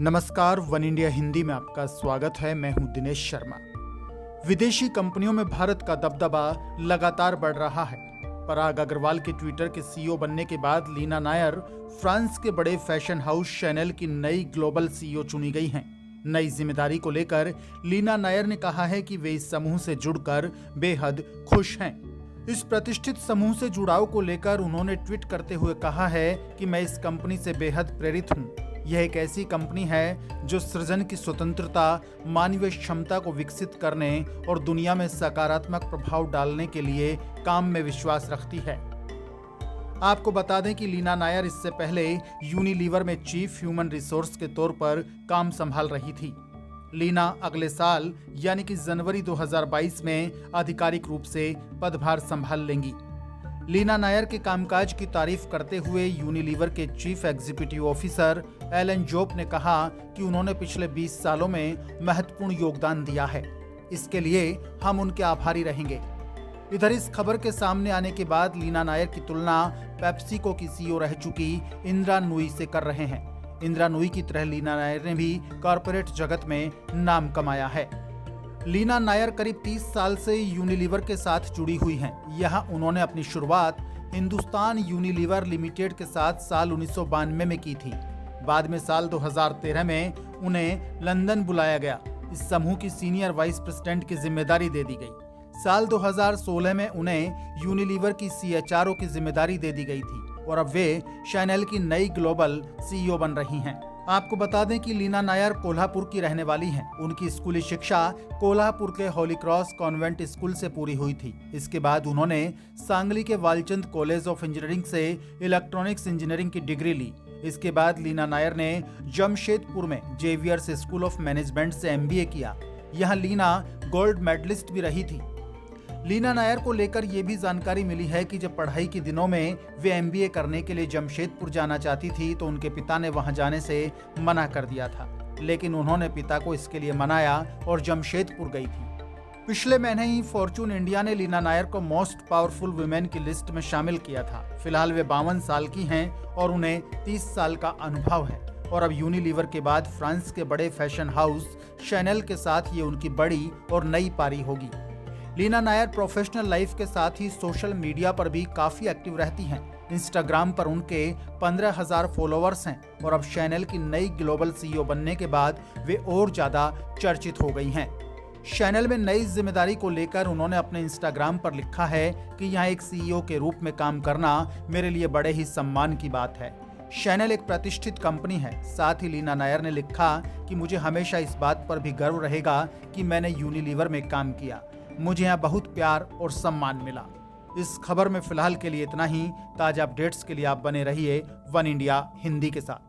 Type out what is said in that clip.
नमस्कार, one India Hindi में आपका स्वागत है। मैं हूं दिनेश शर्मा। विदेशी कंपनियों में भारत का दबदबा लगातार बढ़ रहा है। पराग अग्रवाल के ट्विटर के सीईओ बनने के बाद लीना नायर फ्रांस के बड़े फैशन हाउस शैनेल की नई ग्लोबल सीईओ चुनी गई हैं। नई जिम्मेदारी को लेकर लीना नायर ने कहा है कि वे इस समूह से जुड़कर बेहद खुश हैं। इस प्रतिष्ठित समूह से जुड़ाव को लेकर उन्होंने ट्वीट करते हुए कहा है कि मैं इस कंपनी से बेहद प्रेरित हूं। यह एक ऐसी कंपनी है जो सृजन की स्वतंत्रता, मानवीय क्षमता को विकसित करने और दुनिया में सकारात्मक प्रभाव डालने के लिए काम में विश्वास रखती है। आपको बता दें कि लीना नायर इससे पहले यूनिलीवर में चीफ ह्यूमन रिसोर्स के तौर पर काम संभाल रही थी। लीना अगले साल यानी कि जनवरी 2022 में आधिकारिक रूप से पदभार संभाल लेंगी। लीना नायर के कामकाज की तारीफ करते हुए यूनिलीवर के चीफ एग्जीक्यूटिव ऑफिसर एलन जोप ने कहा कि उन्होंने पिछले 20 सालों में महत्वपूर्ण योगदान दिया है। इसके लिए हम उनके आभारी रहेंगे। इधर इस खबर के सामने आने के बाद लीना नायर की तुलना पेप्सिको की सीईओ रह चुकी इंदिरा नूई से कर रहे हैं। इंदिरा नूई की तरह लीना नायर ने भी कॉरपोरेट जगत में नाम कमाया है। लीना नायर करीब 30 साल से यूनिलीवर के साथ जुड़ी हुई हैं। यहाँ उन्होंने अपनी शुरुआत हिंदुस्तान यूनिलीवर लिमिटेड के साथ साल 1992 में की थी। बाद में साल 2013 में उन्हें लंदन बुलाया गया। इस समूह की सीनियर वाइस प्रेसिडेंट की जिम्मेदारी दे दी गई। साल 2016 में उन्हें यूनिलीवर की CHRO की जिम्मेदारी दे दी गई थी और अब वे शैनेल की नई ग्लोबल सीईओ बन रही हैं। आपको बता दें कि लीना नायर कोल्हापुर की रहने वाली हैं। उनकी स्कूली शिक्षा कोल्हापुर के होली क्रॉस कॉन्वेंट स्कूल से पूरी हुई थी। इसके बाद उन्होंने सांगली के वालचंद कॉलेज ऑफ इंजीनियरिंग से इलेक्ट्रॉनिक्स इंजीनियरिंग की डिग्री ली। इसके बाद लीना नायर ने जमशेदपुर में जेवियर्स स्कूल ऑफ मैनेजमेंट से MBA किया। यहाँ लीना गोल्ड मेडलिस्ट भी रही थी। लीना नायर को लेकर यह भी जानकारी मिली है कि जब पढ़ाई के दिनों में वे MBA करने के लिए जमशेदपुर जाना चाहती थी तो उनके पिता ने वहां जाने से मना कर दिया था, लेकिन उन्होंने पिता को इसके लिए मनाया और जमशेदपुर गई थी। पिछले महीने ही फॉर्च्यून इंडिया ने लीना नायर को मोस्ट पावरफुल वुमेन की लिस्ट में शामिल किया था। फिलहाल वे 52 साल की हैं और उन्हें 30 साल का अनुभव है और अब यूनिलीवर के बाद फ्रांस के बड़े फैशन हाउस शैनेल के साथ ये उनकी बड़ी और नई पारी होगी। लीना नायर प्रोफेशनल लाइफ के साथ ही सोशल मीडिया पर भी काफी एक्टिव रहती हैं। इंस्टाग्राम पर उनके 15,000 फॉलोअर्स हैं और अब शैनेल की नई ग्लोबल सीईओ बनने के बाद वे और ज्यादा चर्चित हो गई हैं। शैनेल में नई जिम्मेदारी को लेकर उन्होंने अपने इंस्टाग्राम पर लिखा है कि यहाँ एक सीईओ के रूप में काम करना मेरे लिए बड़े ही सम्मान की बात है। शैनेल एक प्रतिष्ठित कंपनी है। साथ ही लीना नायर ने लिखा कि मुझे हमेशा इस बात पर भी गर्व रहेगा कि मैंने यूनिलीवर में काम किया। मुझे यहाँ बहुत प्यार और सम्मान मिला। इस खबर में फिलहाल के लिए इतना ही। ताजा अपडेट्स के लिए आप बने रहिए वन इंडिया हिंदी के साथ।